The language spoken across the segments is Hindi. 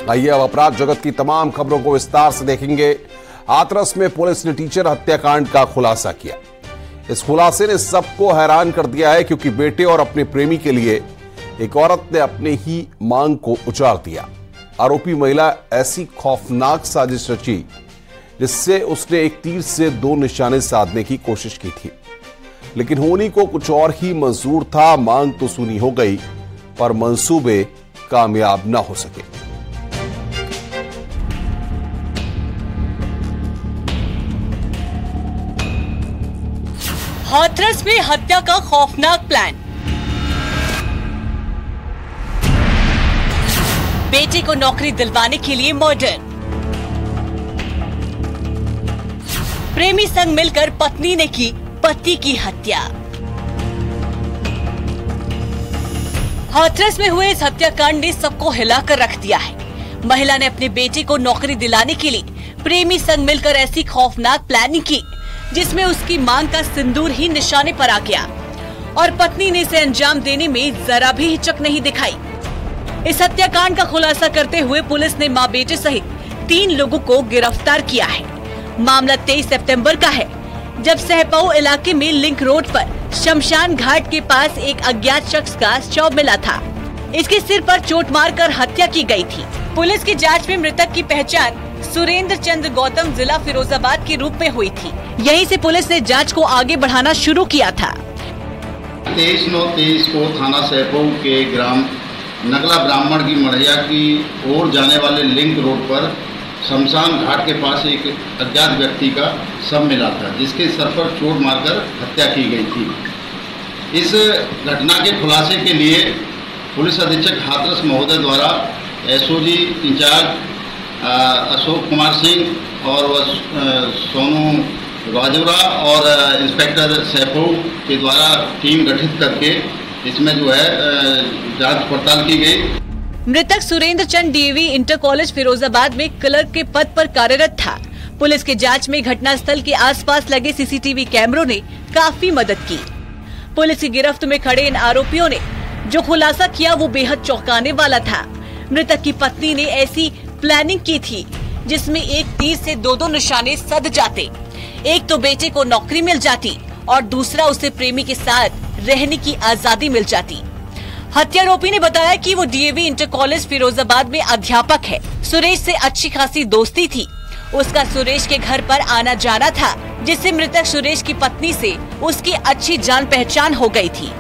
आइए अब अपराध जगत की तमाम खबरों को विस्तार से देखेंगे। हाथरस में पुलिस ने टीचर हत्याकांड का खुलासा किया। इस खुलासे ने सबको हैरान कर दिया है, क्योंकि बेटे और अपने प्रेमी के लिए एक औरत ने अपने ही मांग को उजाड़ दिया। आरोपी महिला ऐसी खौफनाक साजिश रची जिससे उसने एक तीर से 2 निशाने साधने की कोशिश की थी, लेकिन होनी को कुछ और ही मंजूर था। मांग तो सुनी हो गई, पर मंसूबे कामयाब न हो सके। हाथरस में हत्या का खौफनाक प्लान। बेटे को नौकरी दिलवाने के लिए मर्डर। प्रेमी संग मिलकर पत्नी ने की पति की हत्या। हाथरस में हुए इस हत्याकांड ने सबको हिलाकर रख दिया है। महिला ने अपने बेटे को नौकरी दिलाने के लिए प्रेमी संग मिलकर ऐसी खौफनाक प्लानिंग की जिसमें उसकी मांग का सिंदूर ही निशाने पर आ गया और पत्नी ने इसे अंजाम देने में जरा भी हिचक नहीं दिखाई। इस हत्याकांड का खुलासा करते हुए पुलिस ने मां बेटे सहित 3 लोगों को गिरफ्तार किया है। मामला 23 सितंबर का है, जब सहपाऊ इलाके में लिंक रोड पर शमशान घाट के पास एक अज्ञात शख्स का शव मिला था। इसके सिर पर चोट मारकर हत्या की गई थी। पुलिस की जांच में मृतक की पहचान सुरेंद्र चंद्र गौतम, जिला फिरोजाबाद के रूप में हुई थी। यहीं से पुलिस ने जांच को आगे बढ़ाना शुरू किया था। 23/9/23 को थाना सहपाऊ के ग्राम नगला ब्राह्मण की मढ़िया की ओर जाने वाले लिंक रोड पर शमशान घाट के पास एक अज्ञात व्यक्ति का शव मिला था, जिसके सर पर चोट मारकर हत्या की गई थी। इस घटना के खुलासे के लिए पुलिस अधीक्षक हाथरस महोदय द्वारा एसओजी इंचार्ज अशोक कुमार सिंह और सोनू राजौरा और इंस्पेक्टर सहपाऊ के द्वारा टीम गठित करके इसमें जो है जांच पड़ताल की गई। मृतक सुरेंद्र चंद डीएवी इंटर कॉलेज फिरोजाबाद में क्लर्क के पद पर कार्यरत था। पुलिस के जांच में घटनास्थल के आसपास लगे सीसीटीवी कैमरों ने काफी मदद की। पुलिस की गिरफ्त में खड़े इन आरोपियों ने जो खुलासा किया वो बेहद चौंकाने वाला था। मृतक की पत्नी ने ऐसी प्लानिंग की थी जिसमें एक तीर से 2 निशाने सध जाते। एक तो बेटे को नौकरी मिल जाती और दूसरा उसे प्रेमी के साथ रहने की आजादी मिल जाती। हत्यारोपी ने बताया कि वो डीएवी इंटर कॉलेज फिरोजाबाद में अध्यापक है। सुरेश से अच्छी खासी दोस्ती थी। उसका सुरेश के घर पर आना जाना था, जिससे मृतक सुरेश की पत्नी से उसकी अच्छी जान पहचान हो गई थी।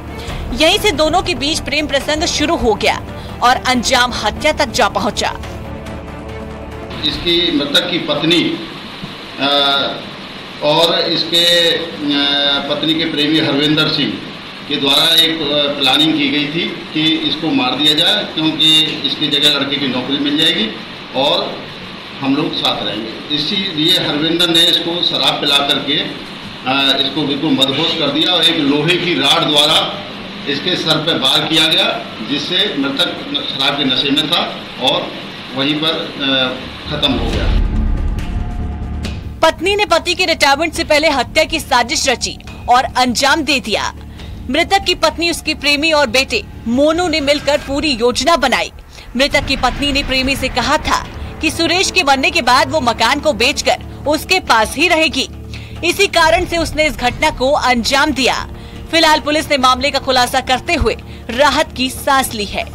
यहीं से दोनों के बीच प्रेम प्रसंग शुरू हो गया और अंजाम हत्या तक जा पहुंचा। इसकी मृतक की पत्नी और इसके पत्नी के प्रेमी हरविंदर सिंह के द्वारा एक प्लानिंग की गई थी कि इसको मार दिया जाए, क्योंकि इसकी जगह लड़के की नौकरी मिल जाएगी और हम लोग साथ रहेंगे। इसीलिए हरविंदर ने इसको शराब पिला करके इसको बिल्कुल मदहोश कर दिया और एक लोहे की राड द्वारा इसके सर पर वार किया गया, जिससे मृतक शराब के नशे में था और वहीं पर खत्म हो गया। पत्नी ने पति के रिटायरमेंट से पहले हत्या की साजिश रची और अंजाम दे दिया। मृतक की पत्नी, उसके प्रेमी और बेटे मोनू ने मिलकर पूरी योजना बनाई। मृतक की पत्नी ने प्रेमी से कहा था कि सुरेश के मरने के बाद वो मकान को बेचकर उसके पास ही रहेगी। इसी कारण से उसने इस घटना को अंजाम दिया। फिलहाल पुलिस ने मामले का खुलासा करते हुए राहत की सांस ली है।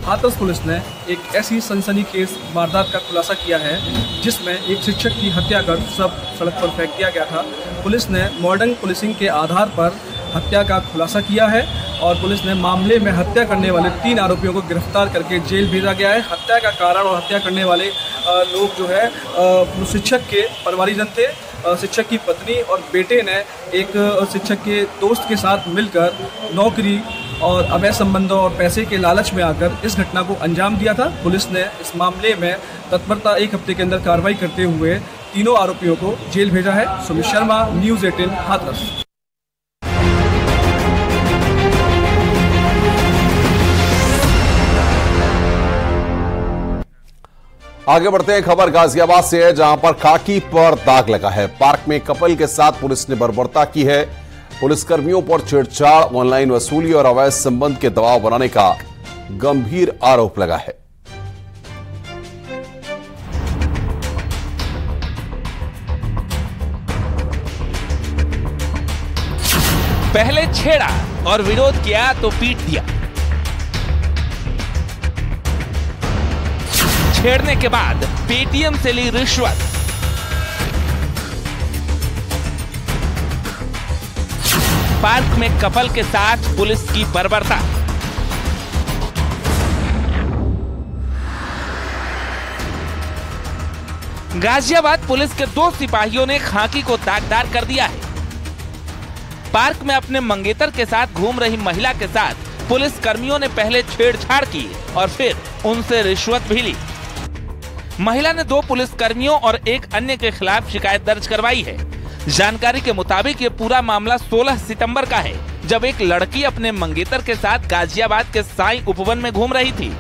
हाथरस पुलिस ने एक ऐसी सनसनीखेज वारदात का खुलासा किया है जिसमें एक शिक्षक की हत्या कर सब सड़क पर फेंक दिया गया था। पुलिस ने मॉडर्न पुलिसिंग के आधार पर हत्या का खुलासा किया है और पुलिस ने मामले में हत्या करने वाले 3 आरोपियों को गिरफ्तार करके जेल भेजा गया है। हत्या का कारण और हत्या करने वाले लोग जो है शिक्षक के परिवारीजन थे। शिक्षक की पत्नी और बेटे ने एक शिक्षक के दोस्त के साथ मिलकर नौकरी और अवैध संबंधों और पैसे के लालच में आकर इस घटना को अंजाम दिया था। पुलिस ने इस मामले में तत्परता 1 हफ्ते के अंदर कार्रवाई करते हुए तीनों आरोपियों को जेल भेजा है। सुमित शर्मा, न्यूज़ 18 हाथरस। आगे बढ़ते हैं, खबर गाजियाबाद से है, जहां पर खाकी पर दाग लगा है। पार्क में कपल के साथ पुलिस ने बर्बरता की है। पुलिसकर्मियों पर छेड़छाड़, ऑनलाइन वसूली और अवैध संबंध के दबाव बनाने का गंभीर आरोप लगा है। पहले छेड़ा और विरोध किया तो पीट दिया। छेड़ने के बाद पेटीएम से ली रिश्वत। पार्क में कपल के साथ पुलिस की बर्बरता। गाजियाबाद पुलिस के 2 सिपाहियों ने खाकी को दागदार कर दिया है। पार्क में अपने मंगेतर के साथ घूम रही महिला के साथ पुलिस कर्मियों ने पहले छेड़छाड़ की और फिर उनसे रिश्वत भी ली। महिला ने 2 पुलिस कर्मियों और एक अन्य के खिलाफ शिकायत दर्ज करवाई है। जानकारी के मुताबिक ये पूरा मामला 16 सितंबर का है, जब एक लड़की अपने मंगेतर के साथ गाजियाबाद के साई उपवन में घूम रही थी।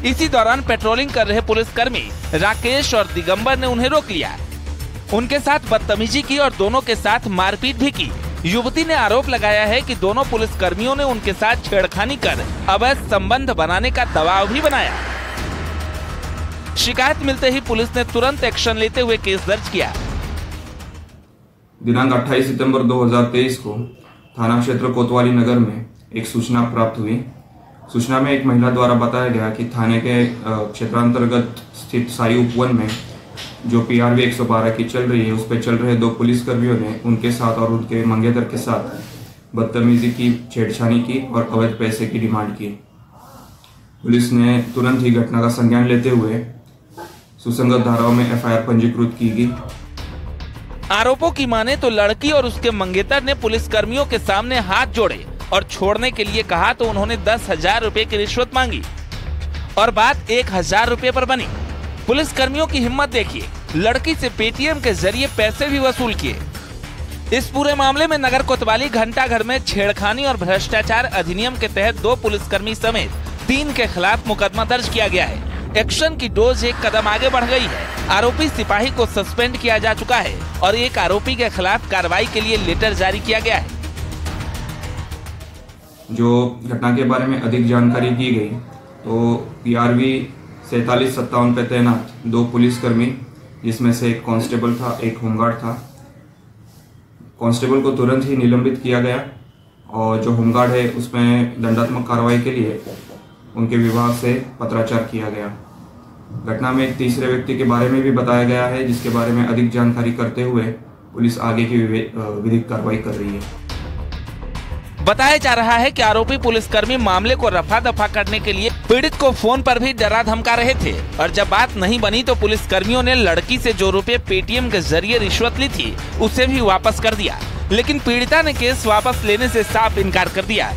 इसी दौरान पेट्रोलिंग कर रहे पुलिसकर्मी राकेश और दिगंबर ने उन्हें रोक लिया। उनके साथ बदतमीजी की और दोनों के साथ मारपीट भी की। युवती ने आरोप लगाया है कि दोनों पुलिसकर्मियों ने उनके साथ छेड़खानी कर अवैध संबंध बनाने का दबाव भी बनाया। शिकायत मिलते ही पुलिस ने तुरंत एक्शन लेते हुए केस दर्ज किया। दिनांक 28 सितंबर 2023 को थाना क्षेत्र कोतवाली नगर में एक सूचना प्राप्त हुई। सूचना में एक महिला द्वारा बताया गया कि थाने के क्षेत्रांतर्गत स्थित साई उपवन में जो PRV 112 की चल रही है, उस पर चल रहे 2 पुलिसकर्मियों ने उनके साथ और उनके मंगेतर के साथ बदतमीजी की, छेड़छानी की और अवैध पैसे की डिमांड की। पुलिस ने तुरंत ही घटना का संज्ञान लेते हुए सुसंगत धाराओं में FIR पंजीकृत की गई। आरोपों की माने तो लड़की और उसके मंगेतर ने पुलिस कर्मियों के सामने हाथ जोड़े और छोड़ने के लिए कहा तो उन्होंने 10,000 रुपए की रिश्वत मांगी और बात 1,000 रुपए पर बनी। पुलिस कर्मियों की हिम्मत देखिए, लड़की से पेटीएम के जरिए पैसे भी वसूल किए। इस पूरे मामले में नगर कोतवाली घंटाघर में छेड़खानी और भ्रष्टाचार अधिनियम के तहत 2 पुलिसकर्मी समेत 3 के खिलाफ मुकदमा दर्ज किया गया है। एक्शन की डोज एक कदम आगे बढ़ गई है। आरोपी सिपाही को सस्पेंड किया जा चुका है और एक आरोपी के खिलाफ कार्रवाई के लिए लेटर जारी किया गया है। जो घटना के बारे में अधिक जानकारी की गई तो PRV 4757 पे तैनात 2 पुलिसकर्मी, जिसमें से एक कांस्टेबल था, एक होमगार्ड था। कांस्टेबल को तुरंत ही निलंबित किया गया और जो होमगार्ड है उसमें दंडात्मक कार्रवाई के लिए उनके विभाग से पत्राचार किया गया। घटना में एक तीसरे व्यक्ति के बारे में भी बताया गया है, जिसके बारे में अधिक जानकारी करते हुए पुलिस आगे की विधिक कार्रवाई कर रही है। बताया जा रहा है कि आरोपी पुलिसकर्मी मामले को रफा दफा करने के लिए पीड़ित को फोन पर भी डरा धमका रहे थे और जब बात नहीं बनी तो पुलिसकर्मियों ने लड़की से जो रुपए पेटीएम के जरिए रिश्वत ली थी उसे भी वापस कर दिया, लेकिन पीड़िता ने केस वापस लेने से साफ इनकार कर दिया।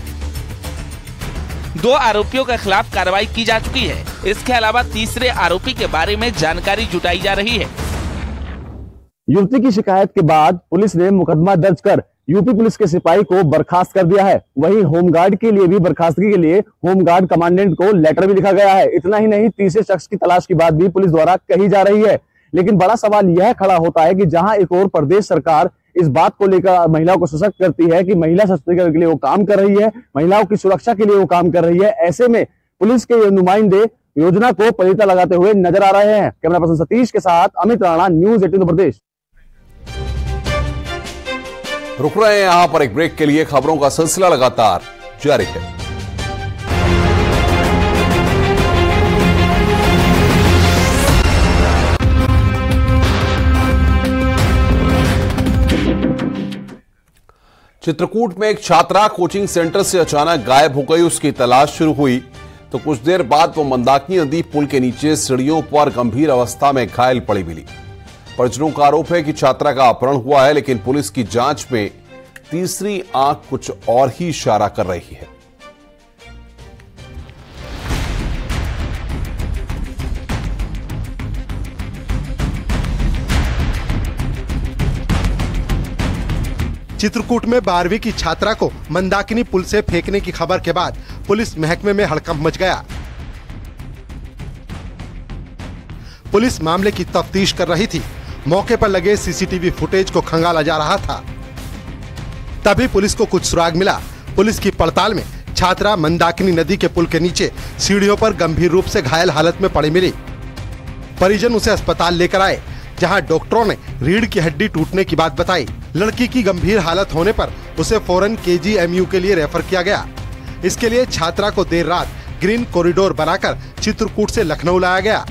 2 आरोपियों के खिलाफ कार्रवाई की जा चुकी है। इसके अलावा तीसरे आरोपी के बारे में जानकारी जुटाई जा रही है। युवती की शिकायत के बाद पुलिस ने मुकदमा दर्ज कर यूपी पुलिस के सिपाही को बर्खास्त कर दिया है। वहीं होमगार्ड के लिए भी बर्खास्तगी के लिए होमगार्ड कमांडेंट को लेटर भी लिखा गया है। इतना ही नहीं, तीसरे शख्स की तलाश की बात भी पुलिस द्वारा कही जा रही है। लेकिन बड़ा सवाल यह खड़ा होता है कि जहां एक और प्रदेश सरकार इस बात को लेकर महिलाओं को सशक्त करती है कि महिला सशक्तिकरण के लिए वो काम कर रही है, महिलाओं की सुरक्षा के लिए वो काम कर रही है, ऐसे में पुलिस के ये नुमाइंदे योजना को पलीता लगाते हुए नजर आ रहे हैं। कैमरा पर्सन सतीश के साथ अमित राणा, न्यूज़ 18 उत्तर प्रदेश। रुक रहे हैं यहां पर एक ब्रेक के लिए। खबरों का सिलसिला लगातार जारी है। चित्रकूट में एक छात्रा कोचिंग सेंटर से अचानक गायब हो गई। उसकी तलाश शुरू हुई तो कुछ देर बाद वो मंदाकिनी नदी पुल के नीचे सीढ़ियों पर गंभीर अवस्था में घायल पड़ी मिली। परिजनों का आरोप है कि छात्रा का अपहरण हुआ है, लेकिन पुलिस की जांच में तीसरी आंख कुछ और ही इशारा कर रही है। चित्रकूट में 12वीं की छात्रा को मंदाकिनी पुल से फेंकने की खबर के बाद पुलिस महकमे में हड़कंप मच गया। पुलिस मामले की तफ्तीश कर रही थी। मौके पर लगे सीसीटीवी फुटेज को खंगाला जा रहा था। तभी पुलिस को कुछ सुराग मिला। पुलिस की पड़ताल में छात्रा मंदाकिनी नदी के पुल के नीचे सीढ़ियों पर गंभीर रूप से घायल हालत में पड़ी मिली। परिजन उसे अस्पताल लेकर आए जहां डॉक्टरों ने रीढ़ की हड्डी टूटने की बात बताई। लड़की की गंभीर हालत होने पर उसे फौरन KGMU के लिए रेफर किया गया। इसके लिए छात्रा को देर रात ग्रीन कॉरिडोर बनाकर चित्रकूट से लखनऊ लाया गया।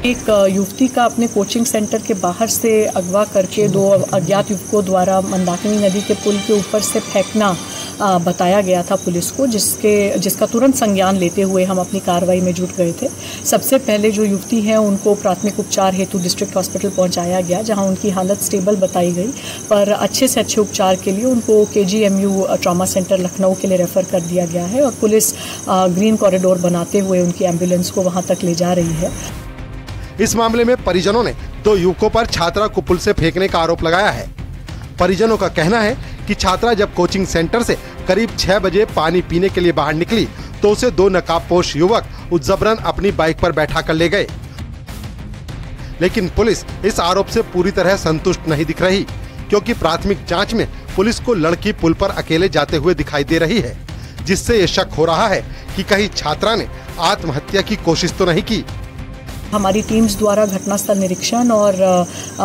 एक युवती का अपने कोचिंग सेंटर के बाहर से अगवा करके 2 अज्ञात युवकों द्वारा मंदाकिनी नदी के पुल के ऊपर से फेंकना बताया गया था पुलिस को, जिसका तुरंत संज्ञान लेते हुए हम अपनी कार्रवाई में जुट गए थे। सबसे पहले जो युवती हैं उनको प्राथमिक उपचार हेतु डिस्ट्रिक्ट हॉस्पिटल पहुंचाया गया, जहां उनकी हालत स्टेबल बताई गई, पर अच्छे से अच्छे उपचार के लिए उनको KGMU ट्रॉमा सेंटर लखनऊ के लिए रेफर कर दिया गया है और पुलिस ग्रीन कॉरिडोर बनाते हुए उनकी एम्बुलेंस को वहाँ तक ले जा रही है। इस मामले में परिजनों ने 2 युवकों पर छात्रा को पुल से फेंकने का आरोप लगाया है। परिजनों का कहना है कि छात्रा जब कोचिंग सेंटर से करीब 6 बजे पानी पीने के लिए बाहर निकली तो उसे 2 नकाबपोश युवक जबरन अपनी बाइक पर बैठा कर ले गए। लेकिन पुलिस इस आरोप से पूरी तरह संतुष्ट नहीं दिख रही, क्योंकि प्राथमिक जांच में पुलिस को लड़की पुल पर अकेले जाते हुए दिखाई दे रही है, जिससे ये शक हो रहा है कि कहीं छात्रा ने आत्महत्या की कोशिश तो नहीं की। हमारी टीम्स द्वारा घटनास्थल निरीक्षण और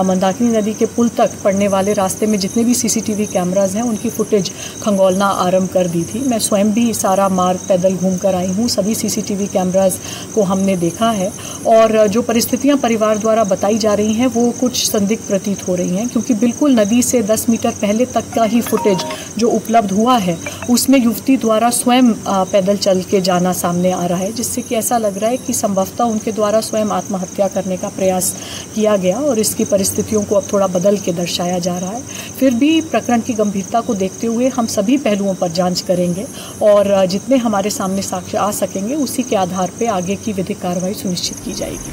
मंदाकिनी नदी के पुल तक पड़ने वाले रास्ते में जितने भी CCTV कैमराज हैं उनकी फुटेज खंगोलना आरंभ कर दी थी। मैं स्वयं भी सारा मार्ग पैदल घूम कर आई हूँ, सभी CCTV कैमराज को हमने देखा है और जो परिस्थितियाँ परिवार द्वारा बताई जा रही हैं वो कुछ संदिग्ध प्रतीत हो रही हैं, क्योंकि बिल्कुल नदी से 10 मीटर पहले तक का ही फुटेज जो उपलब्ध हुआ है उसमें युवती द्वारा स्वयं पैदल चल के जाना सामने आ रहा है, जिससे कि ऐसा लग रहा है कि संभवतः उनके द्वारा स्वयं आत्महत्या करने का प्रयास किया गया और इसकी परिस्थितियों को अब थोड़ा बदल के दर्शाया जा रहा है। फिर भी प्रकरण की गंभीरता को देखते हुए हम सभी पहलुओं पर जांच करेंगे और जितने हमारे सामने साक्ष्य आ सकेंगे उसी के आधार पर आगे की विधिक कार्रवाई सुनिश्चित की जाएगी।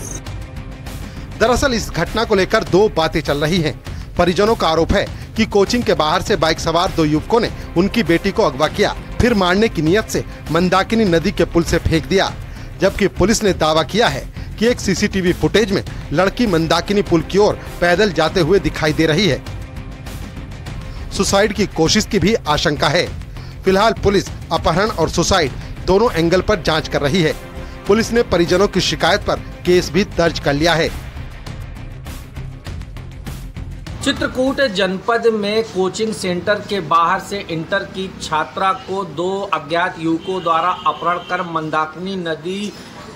दरअसल इस घटना को लेकर 2 बातें चल रही हैं। परिजनों का आरोप है कि कोचिंग के बाहर से बाइक सवार 2 युवकों ने उनकी बेटी को अगवा किया, फिर मारने की नियत से मंदाकिनी नदी के पुल से फेंक दिया, जबकि पुलिस ने दावा किया है कि एक CCTV फुटेज में लड़की मंदाकिनी पुल की ओर पैदल जाते हुए दिखाई दे रही है। सुसाइड की कोशिश की भी आशंका है। फिलहाल पुलिस अपहरण और सुसाइड दोनों एंगल पर जांच कर रही है। पुलिस ने परिजनों की शिकायत पर केस भी दर्ज कर लिया है। चित्रकूट जनपद में कोचिंग सेंटर के बाहर से इंटर की छात्रा को 2 अज्ञात युवकों द्वारा अपहरण कर मंदाकिनी नदी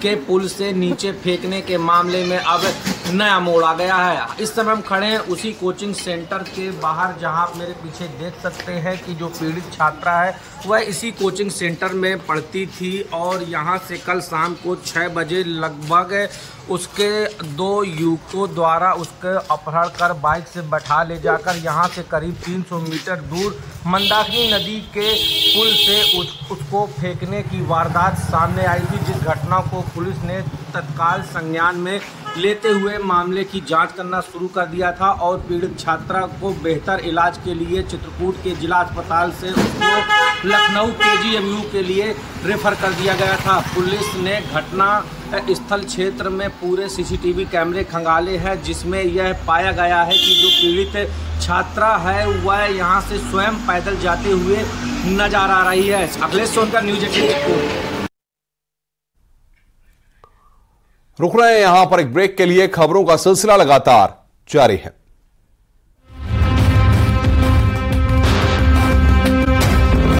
के पुल से नीचे फेंकने के मामले में अब नया मोड़ आ गया है। इस समय हम खड़े हैं उसी कोचिंग सेंटर के बाहर, जहां आप मेरे पीछे देख सकते हैं कि जो पीड़ित छात्रा है वह इसी कोचिंग सेंटर में पढ़ती थी और यहां से कल शाम को 6 बजे लगभग उसके 2 युवकों द्वारा उसके अपहरण कर बाइक से बैठा ले जाकर यहां से करीब 300 मीटर दूर मंदाकिनी नदी के पुल से उसको फेंकने की वारदात सामने आई थी, जिस घटना को पुलिस ने तत्काल संज्ञान में लेते हुए मामले की जांच करना शुरू कर दिया था और पीड़ित छात्रा को बेहतर इलाज के लिए चित्रकूट के जिला अस्पताल से उसको लखनऊ KGMU के लिए रेफर कर दिया गया था। पुलिस ने घटना स्थल क्षेत्र में पूरे CCTV कैमरे खंगाले हैं, जिसमें यह पाया गया है कि जो पीड़ित छात्रा है वह यहां से स्वयं पैदल जाते हुए नजर आ रही है। अखिलेश सोनकर, न्यूज़ 18। रुक रहे हैं यहां पर एक ब्रेक के लिए। खबरों का सिलसिला लगातार जारी है।